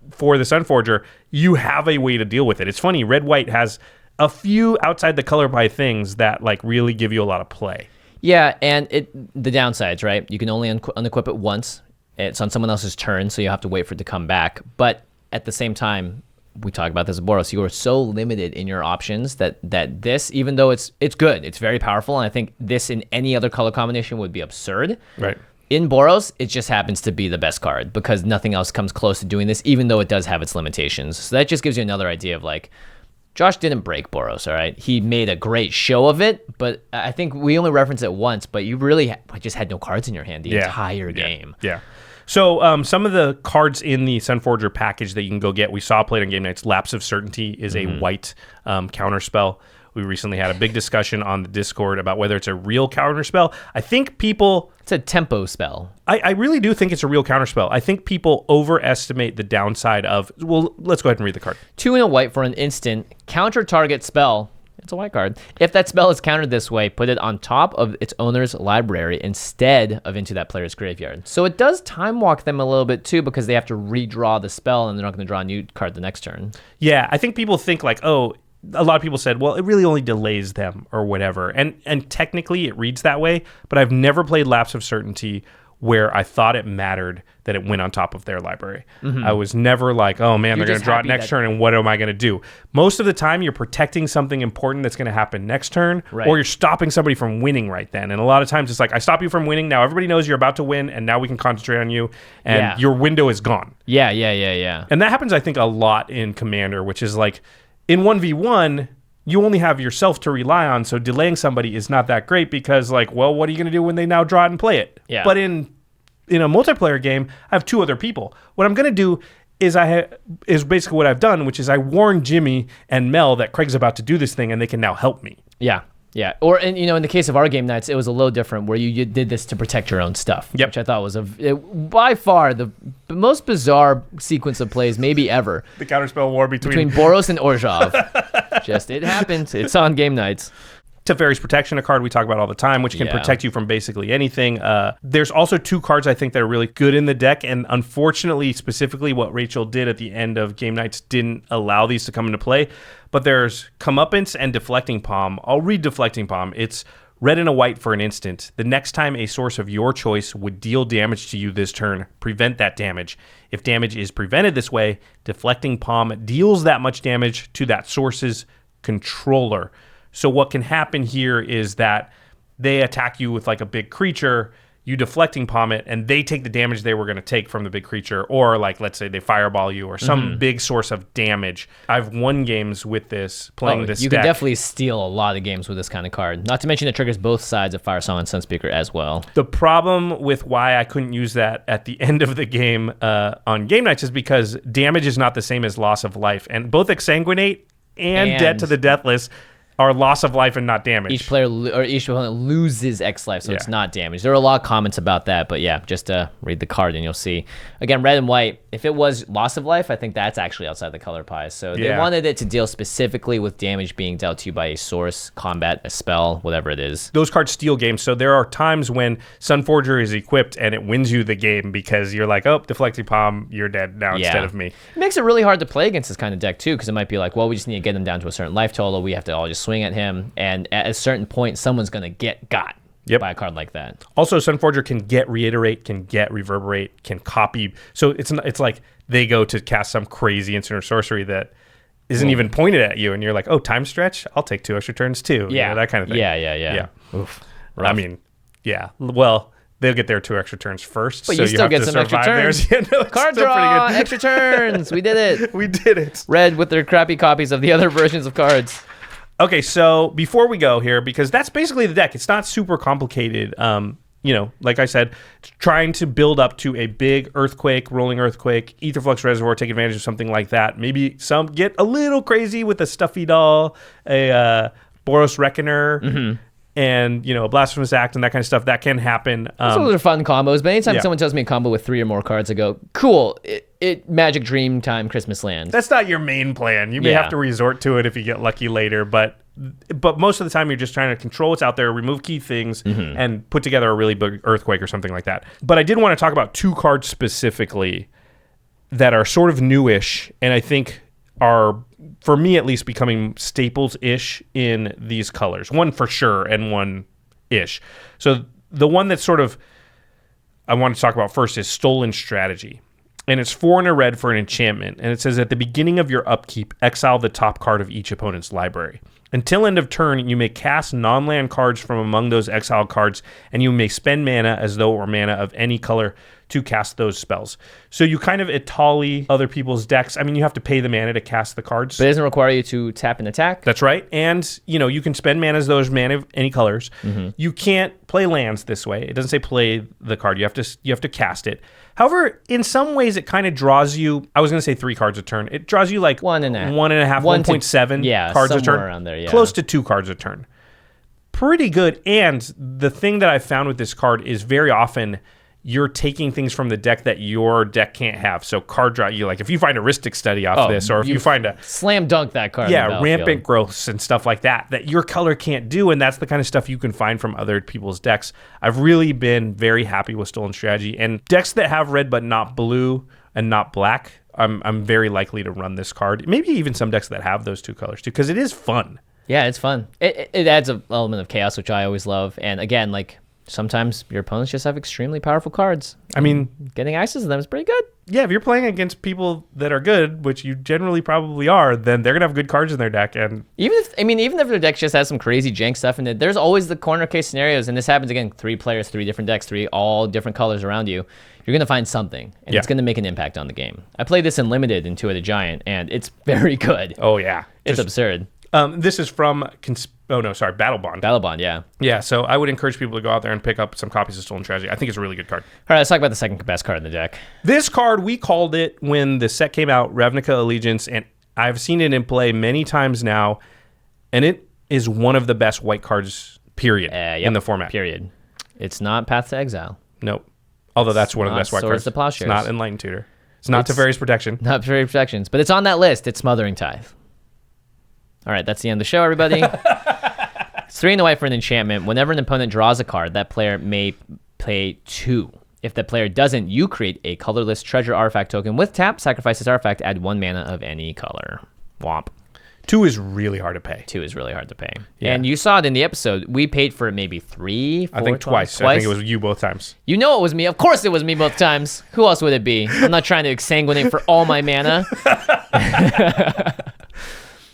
Speaker 3: for the Sunforger, you have a way to deal with it. It's funny, Red-White has a few outside the color pie things that like really give you a lot of play.
Speaker 2: Yeah, and the downsides, right? You can only unequip it once. It's on someone else's turn, so you have to wait for it to come back. But at the same time, we talk about this at Boros, you are so limited in your options that this, even though it's good, it's very powerful, and I think this in any other color combination would be absurd.
Speaker 3: Right.
Speaker 2: In Boros, it just happens to be the best card because nothing else comes close to doing this, even though it does have its limitations. So that just gives you another idea of like, Josh didn't break Boros, all right? He made a great show of it, but I think we only referenced it once, but you really just had no cards in your hand the entire game.
Speaker 3: Yeah. So some of the cards in the Sunforger package that you can go get, we saw played on game nights. Lapse of Certainty is a white counter spell. We recently had a big discussion on the Discord about whether it's a real counter spell. I think people...
Speaker 2: It's a tempo spell.
Speaker 3: I really do think it's a real counter spell. I think people overestimate the downside of... Well, let's go ahead and read the card.
Speaker 2: 2 and a white for an instant. Counter target spell. It's a white card. If that spell is countered this way, put it on top of its owner's library instead of into that player's graveyard. So it does time walk them a little bit too, because they have to redraw the spell and they're not going to draw a new card the next turn.
Speaker 3: Yeah, I think people think like, oh, a lot of people said, well, it really only delays them or whatever. And technically it reads that way, but I've never played Lapse of Certainty where I thought it mattered that it went on top of their library. I was never like, oh man, they're going to draw it next turn and what am I going to do? Most of the time you're protecting something important that's going to happen next turn, or you're stopping somebody from winning right then. And a lot of times it's like, I stop you from winning. Now everybody knows you're about to win and now we can concentrate on you and your window is gone.
Speaker 2: Yeah.
Speaker 3: And that happens, I think, a lot in Commander, which is like in 1v1, you only have yourself to rely on, so delaying somebody is not that great because, like, well, what are you going to do when they now draw it and play it?
Speaker 2: Yeah.
Speaker 3: But in a multiplayer game, I have 2 other people. What I'm going to do is is basically what I've done, which is I warn Jimmy and Mel that Craig's about to do this thing, and they can now help me.
Speaker 2: Yeah. Or, and in the case of our game nights, it was a little different where you did this to protect your own stuff, which I thought was by far the most bizarre sequence of plays maybe ever.
Speaker 3: The counterspell war between
Speaker 2: Boros and Orzhov. It happened. It's on game nights.
Speaker 3: Teferi's Protection, a card we talk about all the time, which can protect you from basically anything. There's also 2 cards I think that are really good in the deck, and unfortunately, specifically what Rachel did at the end of game nights didn't allow these to come into play. But there's Comeuppance and Deflecting Palm. I'll read Deflecting Palm. It's red and a white for an instant. The next time a source of your choice would deal damage to you this turn, prevent that damage. If damage is prevented this way, Deflecting Palm deals that much damage to that source's controller. So what can happen here is that they attack you with like a big creature. you deflecting palm it, and they take the damage they were going to take from the big creature, or like, let's say they fireball you or some big source of damage. I've won games with this, playing this
Speaker 2: You
Speaker 3: deck.
Speaker 2: can definitely steal a lot of games with this kind of card. Not to mention it triggers both sides of Firesong and Sunspeaker as well.
Speaker 3: The problem with why I couldn't use that at the end of the game on game nights is because damage is not the same as loss of life. And both Exsanguinate and Debt to the Deathless are loss of life and not damage.
Speaker 2: Each player or each opponent loses X life, so it's not damage. There are a lot of comments about that, but yeah, just read the card and you'll see. Again, red and white, if it was loss of life, I think that's actually outside the color pie. So they wanted it to deal specifically with damage being dealt to you by a source, combat, a spell, whatever it is.
Speaker 3: Those cards steal games, so there are times when Sunforger is equipped and it wins you the game because you're like, oh, deflecting palm, you're dead now instead of me.
Speaker 2: It makes it really hard to play against this kind of deck too, because it might be like, well, we just need to get them down to a certain life total. We have to all just swing at him, and at a certain point, someone's going to get got by a card like that.
Speaker 3: Also, Sunforger can get Reiterate, can get Reverberate, can copy. So it's like they go to cast some crazy instant or sorcery that isn't even pointed at you, and you're like, oh, time stretch? I'll take 2 extra turns too.
Speaker 2: Yeah.
Speaker 3: You know, that kind of thing.
Speaker 2: Yeah. Oof.
Speaker 3: I mean, yeah. Well, they'll get their 2 extra turns first.
Speaker 2: But
Speaker 3: so
Speaker 2: you still get some extra turns. Card draw, extra turns. We did it.
Speaker 3: We did it.
Speaker 2: Red with their crappy copies of the other versions of cards.
Speaker 3: Okay, so before we go here, because that's basically the deck. It's not super complicated. Like I said, trying to build up to a big Earthquake, Rolling Earthquake, Aetherflux Reservoir, take advantage of something like that. Maybe some get a little crazy with a Stuffy Doll, a Boros Reckoner, and a Blasphemous Act and that kind of stuff. That can happen.
Speaker 2: Those are fun combos, but anytime someone tells me a combo with 3 or more cards, I go, cool, it Magic Dream Time Christmas Land.
Speaker 3: That's not your main plan. You may have to resort to it if you get lucky later, but most of the time you're just trying to control what's out there, remove key things, and put together a really big Earthquake or something like that. But I did want to talk about 2 cards specifically that are sort of newish, and I think are, for me at least, becoming staples-ish in these colors. One for sure, and one-ish. So the one that sort of I want to talk about first is Stolen Strategy. And it's 4 and a red for an enchantment. And it says, at the beginning of your upkeep, exile the top card of each opponent's library. Until end of turn, you may cast non-land cards from among those exiled cards, and you may spend mana as though it were mana of any color to cast those spells. So you kind of Itali other people's decks. I mean, you have to pay the mana to cast the cards.
Speaker 2: But it doesn't require you to tap and attack.
Speaker 3: That's right. And, you can spend mana as those mana of any colors. You can't play lands this way. It doesn't say play the card. You have to cast it. However, in some ways, it kind of draws you, I was going to say 3 cards a turn. It draws you like 1.5, 1.7 cards a turn.
Speaker 2: Around there,
Speaker 3: close to 2 cards a turn. Pretty good. And the thing that I found with this card is very often you're taking things from the deck that your deck can't have. So card draw, if you find a Rhystic Study off this, or if you find a
Speaker 2: slam dunk that card.
Speaker 3: Yeah, rampant growths and stuff like that your color can't do, and that's the kind of stuff you can find from other people's decks. I've really been very happy with Stolen Strategy, and decks that have red but not blue and not black, I'm very likely to run this card. Maybe even some decks that have those 2 colors too, because it is fun.
Speaker 2: Yeah, it's fun. It adds an element of chaos, which I always love. And again, sometimes your opponents just have extremely powerful cards.
Speaker 3: I mean,
Speaker 2: getting access to them is pretty good.
Speaker 3: Yeah, if you're playing against people that are good, which you generally probably are, then they're gonna have good cards in their deck. And
Speaker 2: even if their deck just has some crazy jank stuff in it, there's always the corner case scenarios. And this happens again: 3 players, 3 different decks, 3 all different colors around you. You're gonna find something, and it's gonna make an impact on the game. I played this in Limited in 2 Giant, and it's very good.
Speaker 3: Oh yeah,
Speaker 2: it's absurd.
Speaker 3: This is from Battle Bond.
Speaker 2: Battle Bond, yeah.
Speaker 3: Yeah, so I would encourage people to go out there and pick up some copies of Stolen Strategy. I think it's a really good card.
Speaker 2: All right, let's talk about the second best card in the deck.
Speaker 3: This card, we called it when the set came out, Ravnica Allegiance, and I've seen it in play many times now, and it is one of the best white cards, period, in the format.
Speaker 2: Period. It's not Path to Exile.
Speaker 3: Nope. Although that's one of the best white cards.
Speaker 2: To Plowshares.
Speaker 3: It's not Enlightened Tutor. It's not Teferi's Protection.
Speaker 2: Not Teferi's Protections, but it's on that list. It's Smothering Tithe. All right, that's the end of the show, everybody. It's 3 and a white for an enchantment. Whenever an opponent draws a card, that player may play 2. If that player doesn't, you create a colorless treasure artifact token with tap, sacrifice this artifact, add 1 mana of any color. Womp.
Speaker 3: 2 is really hard to pay.
Speaker 2: 2 is really hard to pay.
Speaker 3: Yeah.
Speaker 2: And you saw it in the episode. We paid for it maybe 3, 4
Speaker 3: I think twice. I think it was you both times.
Speaker 2: You know it was me. Of course it was me both times. Who else would it be? I'm not trying to exsanguinate for all my mana.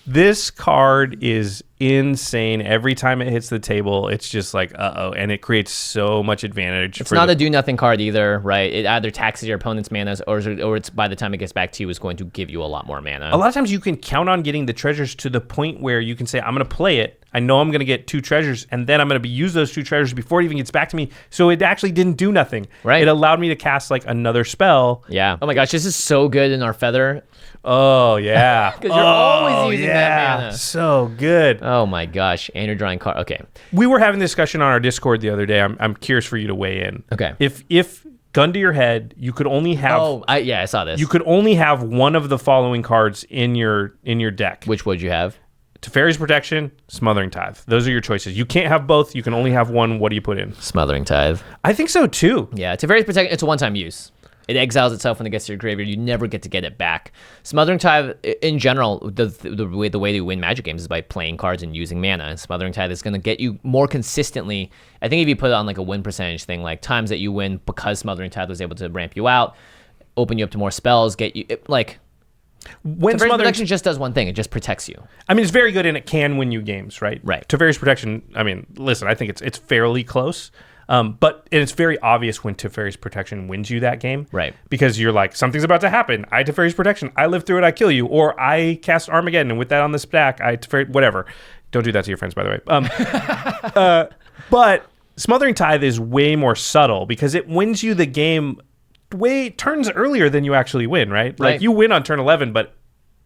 Speaker 3: This card is insane. Every time it hits the table, it's just like, uh-oh, and it creates so much advantage.
Speaker 2: It's not a do-nothing card either, right? It either taxes your opponent's mana, or it's by the time it gets back to you, is going to give you a lot more mana.
Speaker 3: A lot of times you can count on getting the treasures to the point where you can say, I'm going to play it. I know I'm going to get 2 treasures, and then I'm going to use those 2 treasures before it even gets back to me. So it actually didn't do nothing.
Speaker 2: Right.
Speaker 3: It allowed me to cast like another spell.
Speaker 2: Yeah. Oh my gosh, this is so good in our Feather.
Speaker 3: Oh, yeah.
Speaker 2: Because you're always using that mana.
Speaker 3: So good.
Speaker 2: Oh my gosh. And you're drawing card. Okay.
Speaker 3: We were having a discussion on our Discord the other day. I'm curious for you to weigh in.
Speaker 2: Okay.
Speaker 3: If gun to your head, you could only have...
Speaker 2: I saw this.
Speaker 3: You could only have one of the following cards in your deck.
Speaker 2: Which would you have?
Speaker 3: Teferi's Protection, Smothering Tithe. Those are your choices. You can't have both. You can only have one. What do you put in?
Speaker 2: Smothering Tithe.
Speaker 3: I think so, too.
Speaker 2: Yeah, Teferi's Protection, it's a one-time use. It exiles itself when it gets to your graveyard. You never get to get it back. Smothering Tithe, in general, the way to win Magic games is by playing cards and using mana. And Smothering Tithe is going to get you more consistently. I think if you put it on like a win percentage thing, like times that you win because Smothering Tithe was able to ramp you out, open you up to more spells, get you... When Teferi's Protection just does one thing. It just protects you.
Speaker 3: I mean, it's very good and it can win you games, right?
Speaker 2: Right.
Speaker 3: Teferi's Protection, I mean, listen, I think it's fairly close. But it's very obvious when Teferi's Protection wins you that game. Right. Because you're like, something's about to happen. I Teferi's Protection. I live through it. I kill you. Or I cast Armageddon, and with that on the stack, I Teferi... Whatever. Don't do that to your friends, by the way. But Smothering Tithe is way more subtle because it wins you the game turns earlier than you actually win, right? Like you win on turn 11, but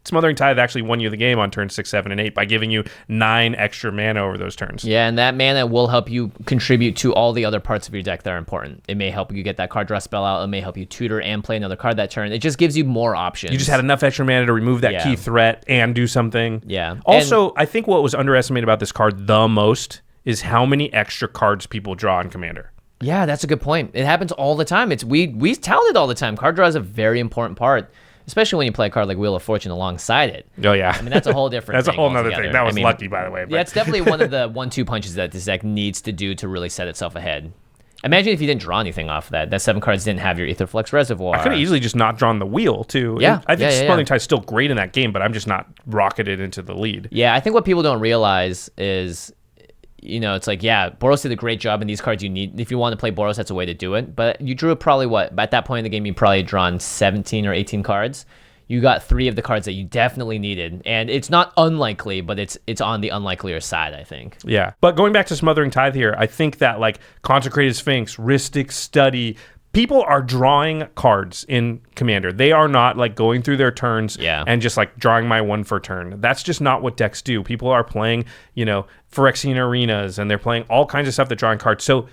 Speaker 3: Smothering Tithe actually won you the game on turn 6, 7, and 8 by giving you 9 extra mana over those turns.
Speaker 2: Yeah, and that mana will help you contribute to all the other parts of your deck that are important. It may help you get that card draw spell out. It may help you tutor and play another card that turn. It just gives you more options.
Speaker 3: You just had enough extra mana to remove that key threat and do something.
Speaker 2: Yeah.
Speaker 3: Also, I think what was underestimated about this card the most is how many extra cards people draw in Commander.
Speaker 2: Yeah, that's a good point. It happens all the time. We tout it all the time. Card draw is a very important part, especially when you play a card like Wheel of Fortune alongside it.
Speaker 3: Oh, yeah.
Speaker 2: I mean, that's a whole different
Speaker 3: That's
Speaker 2: thing
Speaker 3: a whole other
Speaker 2: altogether.
Speaker 3: thing. That was lucky, by the way. But.
Speaker 2: Yeah, it's definitely one of the 1-2 punches that this deck needs to do to really set itself ahead. Imagine if you didn't draw anything off of that. That 7 cards didn't have your Aetherflux Reservoir.
Speaker 3: I could have easily just not drawn the wheel, too.
Speaker 2: Yeah.
Speaker 3: I think Smothering Tithe is still great in that game, but I'm just not rocketed into the lead.
Speaker 2: Yeah, I think what people don't realize is... it's like, yeah, Boros did a great job in these cards you need. If you want to play Boros, that's a way to do it. But you drew probably at that point in the game, you probably drawn 17 or 18 cards. You got 3 of the cards that you definitely needed. And it's not unlikely, but it's on the unlikelier side, I think.
Speaker 3: Yeah. But going back to Smothering Tithe here, I think that like Consecrated Sphinx, Rhystic Study, people are drawing cards in Commander. They are not like going through their turns and just like drawing my one for turn. That's just not what decks do. People are playing, Phyrexian Arenas, and they're playing all kinds of stuff that drawing cards. So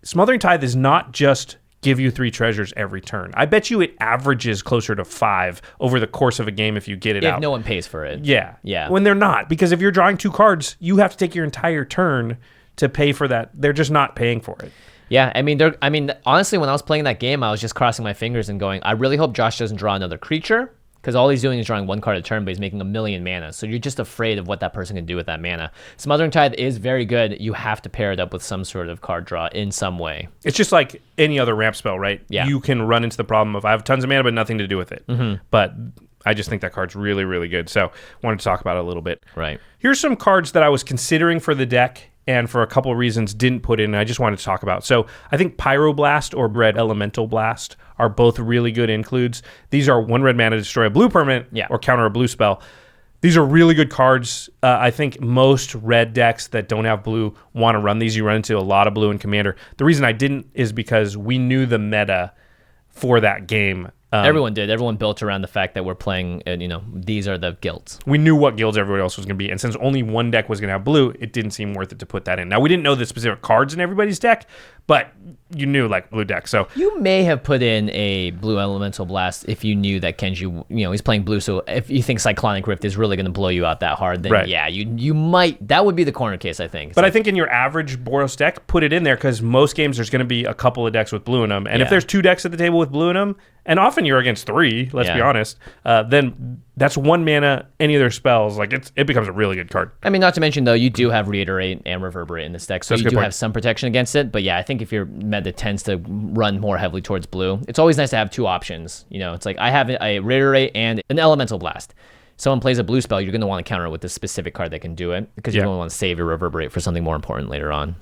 Speaker 3: Smothering Tithe is not just give you 3 treasures every turn. I bet you it averages closer to 5 over the course of a game if you get it out.
Speaker 2: If no one pays for it.
Speaker 3: Yeah.
Speaker 2: Yeah.
Speaker 3: When they're not. Because if you're drawing 2 cards, you have to take your entire turn to pay for that. They're just not paying for it.
Speaker 2: Yeah, I mean, honestly, when I was playing that game, I was just crossing my fingers and going, I really hope Josh doesn't draw another creature, because all he's doing is drawing 1 card a turn, but he's making 1 million mana. So you're just afraid of what that person can do with that mana. Smothering Tithe is very good. You have to pair it up with some sort of card draw in some way.
Speaker 3: It's just like any other ramp spell, right?
Speaker 2: Yeah.
Speaker 3: You can run into the problem of I have tons of mana, but nothing to do with it. Mm-hmm. But I just think that card's really, really good. So wanted to talk about it a little bit.
Speaker 2: Right.
Speaker 3: Here's some cards that I was considering for the deck, and for a couple of reasons didn't put in, and I just wanted to talk about. So I think Pyroblast or Red Elemental Blast are both really good includes. These are 1 red mana to destroy a blue permanent or counter a blue spell. These are really good cards. I think most red decks that don't have blue want to run these. You run into a lot of blue in Commander. The reason I didn't is because we knew the meta for that game.
Speaker 2: Everyone did. Everyone built around the fact that we're playing, these are the guilds.
Speaker 3: We knew what guilds everybody else was going to be. And since only one deck was going to have blue, it didn't seem worth it to put that in. Now, we didn't know the specific cards in everybody's deck, but you knew, like, blue deck. So
Speaker 2: you may have put in a blue Elemental Blast if you knew that Kenji, he's playing blue. So if you think Cyclonic Rift is really going to blow you out that hard, then yeah, you might. That would be the corner case, I think.
Speaker 3: But I think in your average Boros deck, put it in there because most games there's going to be a couple of decks with blue in them. And if there's 2 decks at the table with blue in them, and often you're against 3, let's be honest, then that's 1 mana, any of their spells. Like it becomes a really good card.
Speaker 2: I mean, not to mention, though, you do have Reiterate and Reverberate in this deck, so you do have some protection against it. But yeah, I think if your meta tends to run more heavily towards blue, it's always nice to have 2 options. It's like I have a Reiterate and an Elemental Blast. someone plays a blue spell, you're going to want to counter it with this specific card that can do it, because you don't want to save your Reverberate for something more important later on.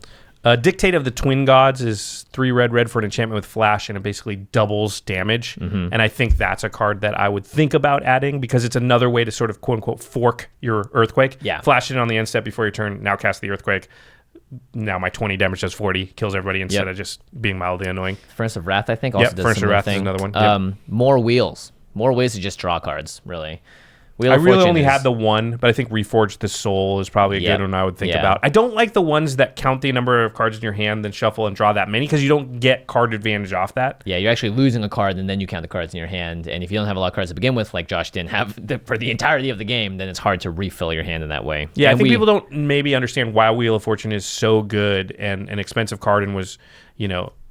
Speaker 3: Dictate of the Twin Gods is 3 red for an enchantment with flash, and it basically doubles damage. Mm-hmm. And I think that's a card that I would think about adding, because it's another way to sort of quote unquote fork your Earthquake. Yeah. Flash it on the end step before your turn, now cast the Earthquake. Now my 20 damage does 40, kills everybody instead of just being mildly annoying.
Speaker 2: Furnace of Wrath, I think, also does
Speaker 3: Furnace of Wrath
Speaker 2: thing.
Speaker 3: is another one.
Speaker 2: More wheels. More ways to just draw cards, really.
Speaker 3: I really only had the one, but I think Reforged the Soul is probably a good one I would think about. I don't like the ones that count the number of cards in your hand, then shuffle and draw that many, because you don't get card advantage off that.
Speaker 2: Yeah, you're actually losing a card, and then you count the cards in your hand. And if you don't have a lot of cards to begin with, like Josh didn't have for the entirety of the game, then it's hard to refill your hand in that way.
Speaker 3: Yeah, and I think people don't maybe understand why Wheel of Fortune is so good and an expensive card and was,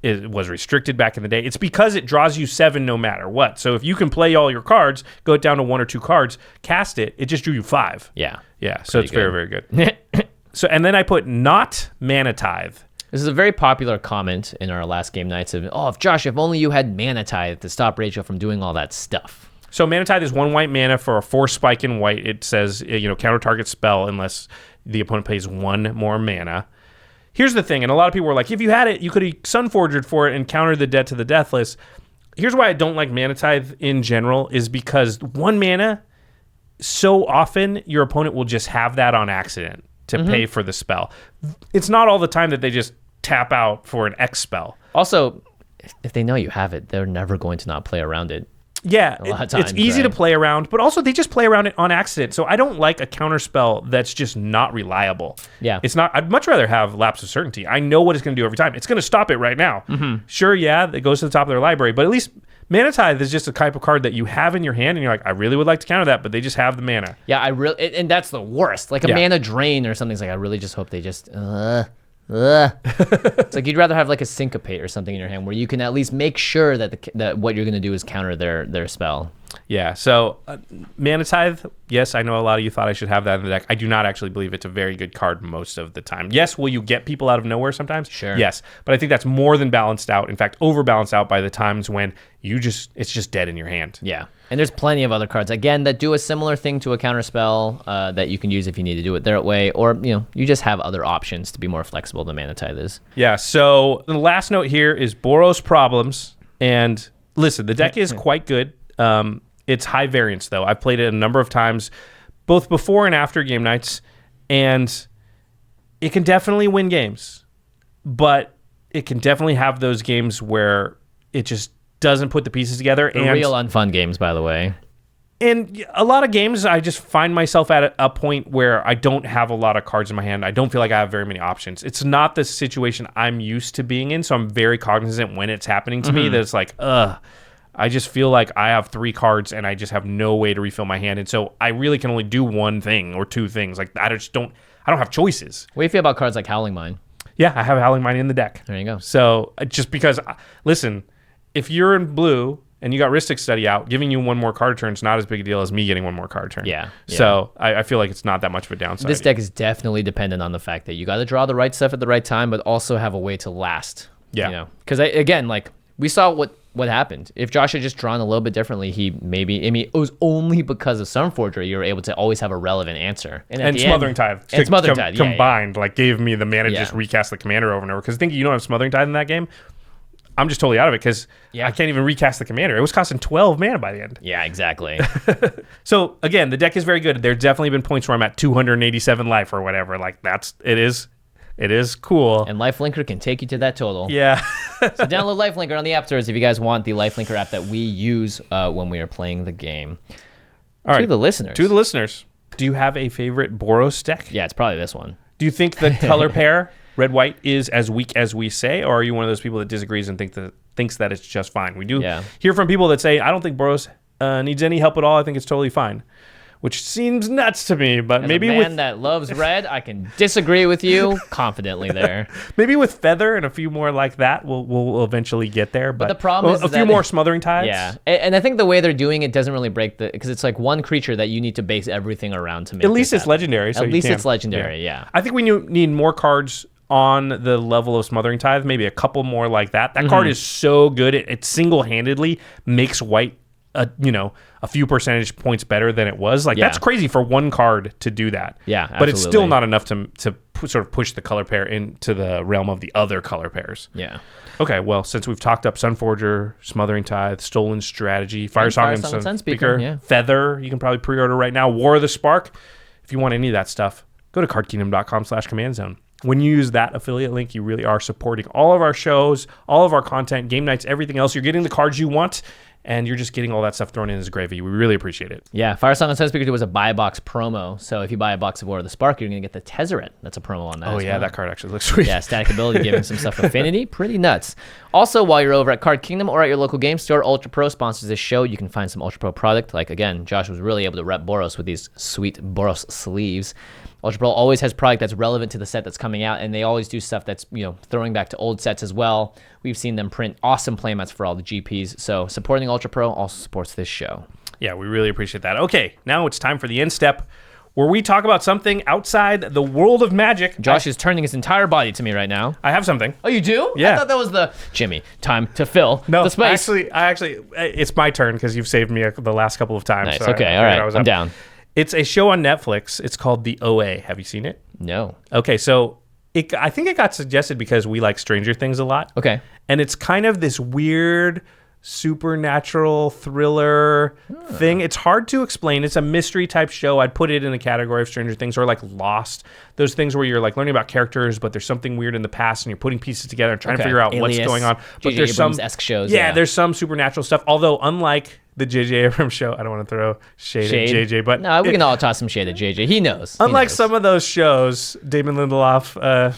Speaker 3: it was restricted back in the day. It's because it draws you 7 no matter what. So if you can play all your cards, go down to 1 or 2 cards, cast it just drew you 5.
Speaker 2: Yeah.
Speaker 3: Yeah, so it's very, very good. And then I put not Mana Tithe.
Speaker 2: This is a very popular comment in our last game nights of, if only you had Mana Tithe to stop Rachel from doing all that stuff.
Speaker 3: So Mana Tithe is 1 white mana for a 4 spike in white. It says, counter target spell unless the opponent pays 1 more mana. Here's the thing, and a lot of people were like, if you had it, you could have Sunforged for it and countered the Debt to the Deathless. Here's why I don't like Mana Tithe in general, is because 1 mana, so often your opponent will just have that on accident to pay for the spell. It's not all the time that they just tap out for an X spell.
Speaker 2: Also, if they know you have it, they're never going to not play around it.
Speaker 3: Yeah, it's easy to play around, but also they just play around it on accident. So I don't like a counter spell that's just not reliable.
Speaker 2: Yeah.
Speaker 3: It's not. I'd much rather have Lapse of Certainty. I know what it's going to do every time. It's going to stop it right now. Mm-hmm. Sure, it goes to the top of their library, but at least Mana Tithe is just a type of card that you have in your hand, and you're like, I really would like to counter that, but they just have the mana.
Speaker 2: Yeah, and that's the worst. Like a mana drain or something. It's like, I really just hope they just... It's like you'd rather have like a Syncopate or something in your hand where you can at least make sure that what you're going to do is counter their spell.
Speaker 3: Yeah, so Mana Tithe, yes, I know a lot of you thought I should have that in the deck. I do not actually believe it's a very good card most of the time. Yes, will you get people out of nowhere sometimes?
Speaker 2: Sure.
Speaker 3: Yes, but I think that's more than balanced out. In fact, overbalanced out by the times when it's just dead in your hand.
Speaker 2: Yeah, and there's plenty of other cards, again, that do a similar thing to a counter spell that you can use if you need to do it their way, or you just have other options to be more flexible than Mana Tithe is.
Speaker 3: Yeah, so the last note here is Boros Problems, and listen, the deck is quite good. It's high variance, though. I've played it a number of times, both before and after game nights, and it can definitely win games, but it can definitely have those games where it just doesn't put the pieces together.
Speaker 2: And real unfun games, by the way.
Speaker 3: And a lot of games, I just find myself at a point where I don't have a lot of cards in my hand. I don't feel like I have very many options. It's not the situation I'm used to being in, so I'm very cognizant when it's happening to me that it's like, I just feel like I have 3 cards and I just have no way to refill my hand. And so I really can only do 1 thing or 2 things. Like I don't have choices.
Speaker 2: What do you feel about cards like Howling Mine?
Speaker 3: Yeah, I have Howling Mine in the deck.
Speaker 2: There you go.
Speaker 3: So just because, listen, if you're in blue and you got Rhystic Study out, giving you 1 more card turn is not as big a deal as me getting 1 more card turn.
Speaker 2: Yeah.
Speaker 3: So I feel like it's not that much of a downside.
Speaker 2: This deck is definitely dependent on the fact that you got to draw the right stuff at the right time, but also have a way to last.
Speaker 3: Yeah.
Speaker 2: Because again, like we saw what happened. If Josh had just drawn a little bit differently, it was only because of Sunforger you were able to always have a relevant answer.
Speaker 3: And Smothering Tithe.
Speaker 2: And Smothering Tithe,
Speaker 3: combined, like gave me the mana to just recast the commander over and over. Because think you don't have Smothering Tithe in that game, I'm just totally out of it because I can't even recast the commander. It was costing 12 mana by the end.
Speaker 2: Yeah, exactly.
Speaker 3: So again, the deck is very good. There's definitely been points where I'm at 287 life or whatever. Like it is cool.
Speaker 2: And Lifelinker can take you to that total.
Speaker 3: Yeah.
Speaker 2: So download Lifelinker on the App Stores if you guys want the Lifelinker app that we use when we are playing the game.
Speaker 3: All right.
Speaker 2: To the listeners.
Speaker 3: Do you have a favorite Boros deck?
Speaker 2: Yeah, it's probably this one.
Speaker 3: Do you think the color pair, red-white, is as weak as we say, or are you one of those people that disagrees and thinks that it's just fine? We do hear from people that say, I don't think Boros needs any help at all. I think it's totally fine. Which seems nuts to me, but
Speaker 2: As
Speaker 3: maybe
Speaker 2: a man that loves red, I can disagree with you confidently there.
Speaker 3: Maybe with Feather and a few more like that, we'll eventually get there. But
Speaker 2: the problem is
Speaker 3: a few more Smothering Tides.
Speaker 2: Yeah, and I think the way they're doing it doesn't really break because it's like one creature that you need to base everything around to make.
Speaker 3: At least it's legendary. So
Speaker 2: At least it's legendary. Yeah.
Speaker 3: I think we need more cards on the level of Smothering Tithe. Maybe a couple more like that. That card is so good. It single-handedly makes white a few percentage points better than it was. Like that's crazy for one card to do that.
Speaker 2: Yeah, absolutely.
Speaker 3: But it's still not enough to sort of push the color pair into the realm of the other color pairs.
Speaker 2: Yeah.
Speaker 3: Okay, well, since we've talked up Sunforger, Smothering Tithe, Stolen Strategy, Firesong and Sunspeaker, Feather, you can probably pre-order right now, War of the Spark. If you want any of that stuff, go to cardkingdom.com/commandzone. When you use that affiliate link, you really are supporting all of our shows, all of our content, game nights, everything else. You're getting the cards you want, and you're just getting all that stuff thrown in as gravy. We really appreciate it.
Speaker 2: Yeah, Firesong and Sunspeaker 2 was a buy a box promo. So if you buy a box of War of the Spark, you're going to get the Tezzeret. That's a promo on that.
Speaker 3: Oh, yeah, that card actually looks sweet.
Speaker 2: Yeah, static ability, giving some stuff affinity. Pretty nuts. Also, while you're over at Card Kingdom or at your local game store, Ultra Pro sponsors this show. You can find some Ultra Pro product. Like, again, Josh was really able to rep Boros with these sweet Boros sleeves. Ultra Pro always has product that's relevant to the set that's coming out, and they always do stuff that's, throwing back to old sets as well. We've seen them print awesome playmats for all the GPs, so supporting Ultra Pro also supports this show.
Speaker 3: Yeah, we really appreciate that. Okay, now it's time for the end step, where we talk about something outside the world of Magic.
Speaker 2: Josh is turning his entire body to me right now.
Speaker 3: I have something.
Speaker 2: Oh, you do?
Speaker 3: Yeah.
Speaker 2: I thought that was the Jimmy time to fill the space.
Speaker 3: Actually, it's my turn because you've saved me the last couple of times.
Speaker 2: Nice.
Speaker 3: So
Speaker 2: okay. All right. I'm down.
Speaker 3: It's a show on Netflix. It's called The OA. Have you seen it?
Speaker 2: No.
Speaker 3: Okay, so I think it got suggested because we like Stranger Things a lot.
Speaker 2: Okay.
Speaker 3: And it's kind of this weird supernatural thriller thing. It's hard to explain. It's a mystery type show. I'd put it in the category of Stranger Things or like Lost. Those things where you're like learning about characters, but there's something weird in the past and you're putting pieces together and trying to figure out
Speaker 2: Alias,
Speaker 3: what's going on. But
Speaker 2: J.J.
Speaker 3: there's some
Speaker 2: Abrams-esque shows.
Speaker 3: Yeah, there's some supernatural stuff. Although unlike the J.J. Abrams show, I don't want to throw shade at J.J., but
Speaker 2: no, we can all toss some shade at J.J. He knows.
Speaker 3: Unlike some of those shows, Damon Lindelof.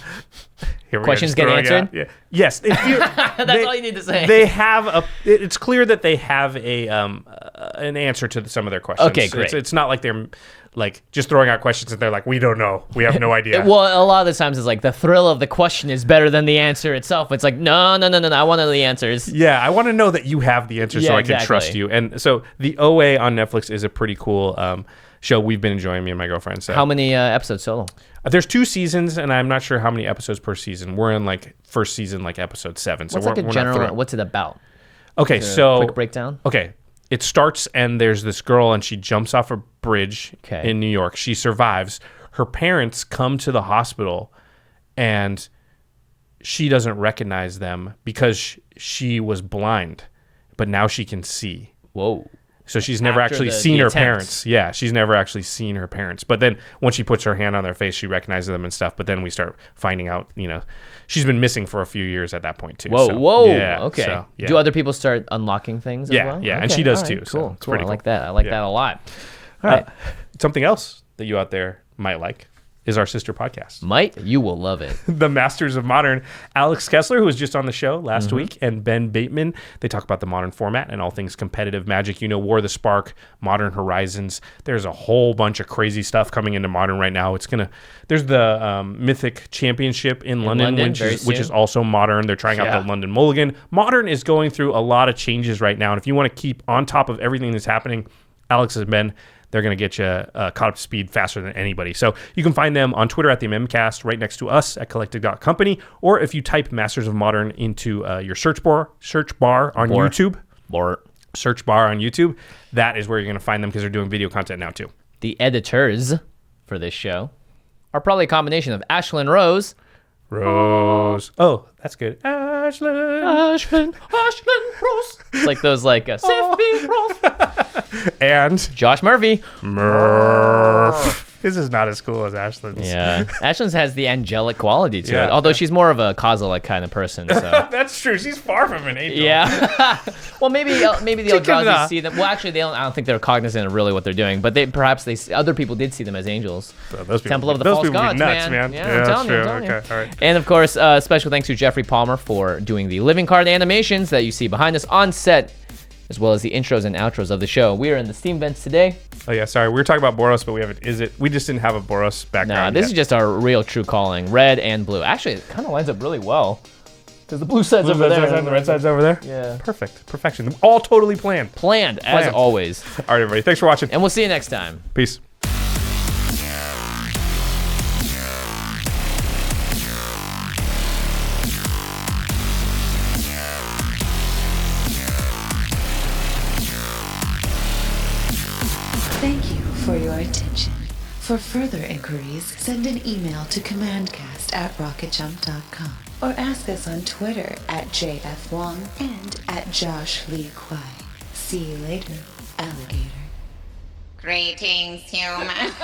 Speaker 2: Questions get answered?
Speaker 3: Yeah. Yes.
Speaker 2: That's all you need to say.
Speaker 3: They have it's clear that they have an answer to some of their questions.
Speaker 2: Okay, great.
Speaker 3: It's not like they're like just throwing out questions and they're like, we don't know. We have no idea.
Speaker 2: Well, a lot of the times it's like the thrill of the question is better than the answer itself. It's like, no. I want to know the answers.
Speaker 3: Yeah, I want to know that you have the answer so I can trust you. And so the OA on Netflix is a pretty cool show we've been enjoying, me and my girlfriend. So.
Speaker 2: How many episodes total?
Speaker 3: There's 2 seasons, and I'm not sure how many episodes per season. We're in like first season, like episode 7. So
Speaker 2: what's like a general? What's it about?
Speaker 3: Okay, so
Speaker 2: quick breakdown.
Speaker 3: Okay, it starts and there's this girl and she jumps off a bridge in New York. She survives. Her parents come to the hospital, and she doesn't recognize them because she was blind, but now she can see.
Speaker 2: Whoa.
Speaker 3: So she's never actually seen her parents. Yeah, she's never actually seen her parents. But then when she puts her hand on their face, she recognizes them and stuff. But then we start finding out, she's been missing for a few years at that point too.
Speaker 2: Whoa.
Speaker 3: Yeah,
Speaker 2: okay.
Speaker 3: So, yeah.
Speaker 2: Do other people start unlocking things as well?
Speaker 3: Yeah,
Speaker 2: okay.
Speaker 3: and she does too.
Speaker 2: Cool.
Speaker 3: So it's pretty
Speaker 2: I
Speaker 3: cool.
Speaker 2: like that. I like that a lot. All right.
Speaker 3: Something else that you out there might like is our sister podcast.
Speaker 2: You will love it.
Speaker 3: The Masters of Modern. Alex Kessler, who was just on the show last week, and Ben Bateman. They talk about the modern format and all things competitive Magic. War of the Spark, Modern Horizons. There's a whole bunch of crazy stuff coming into Modern right now. There's the Mythic Championship in London which is also Modern. They're trying out the London Mulligan. Modern is going through a lot of changes right now. And if you want to keep on top of everything that's happening, Alex and Ben, they're going to get you caught up to speed faster than anybody. So you can find them on Twitter at the MMcast, right next to us at collective.company, or if you type Masters of Modern into your search bar on YouTube. Search bar on YouTube. That is where you're going to find them because they're doing video content now too.
Speaker 2: The editors for this show are probably a combination of Ashlyn Rose.
Speaker 3: Oh, that's good. Ashlyn Rose.
Speaker 2: It's like those Siffy Rose.
Speaker 3: And
Speaker 2: Josh Murphy.
Speaker 3: Murph. This is not as cool as Ashlyn's.
Speaker 2: Yeah. Ashlyn's has the angelic quality to it, although she's more of a Kozilek kind of person. So.
Speaker 3: That's true. She's far from an angel.
Speaker 2: Yeah. Well, maybe the Eldrazi see them. Well, actually, I don't think they're cognizant of really what they're doing, but other people did see them as angels.
Speaker 3: Those
Speaker 2: Temple of the False Gods, man. Yeah, I'm telling you.
Speaker 3: Okay, all right.
Speaker 2: And of course, special thanks to Geoffrey Palmer for doing the living card animations that you see behind us on set, as well as the intros and outros of the show. We are in the Steam vents today.
Speaker 3: Oh yeah, sorry. We were talking about Boros, but we just didn't have a Boros background.
Speaker 2: This is just our real true calling. Red and blue. Actually, it kind of lines up really well. Because the blue side's over there.
Speaker 3: And the red side's over there?
Speaker 2: Yeah.
Speaker 3: Perfect. Perfection. All totally planned.
Speaker 2: Planned, as always.
Speaker 3: All right, everybody. Thanks for watching.
Speaker 2: And we'll see you next time.
Speaker 3: Peace.
Speaker 1: for your attention. For further inquiries, send an email to commandcast@rocketjump.com or ask us on Twitter @JFWong and @JoshLeeQuai. See you later, alligator.
Speaker 4: Greetings, humans.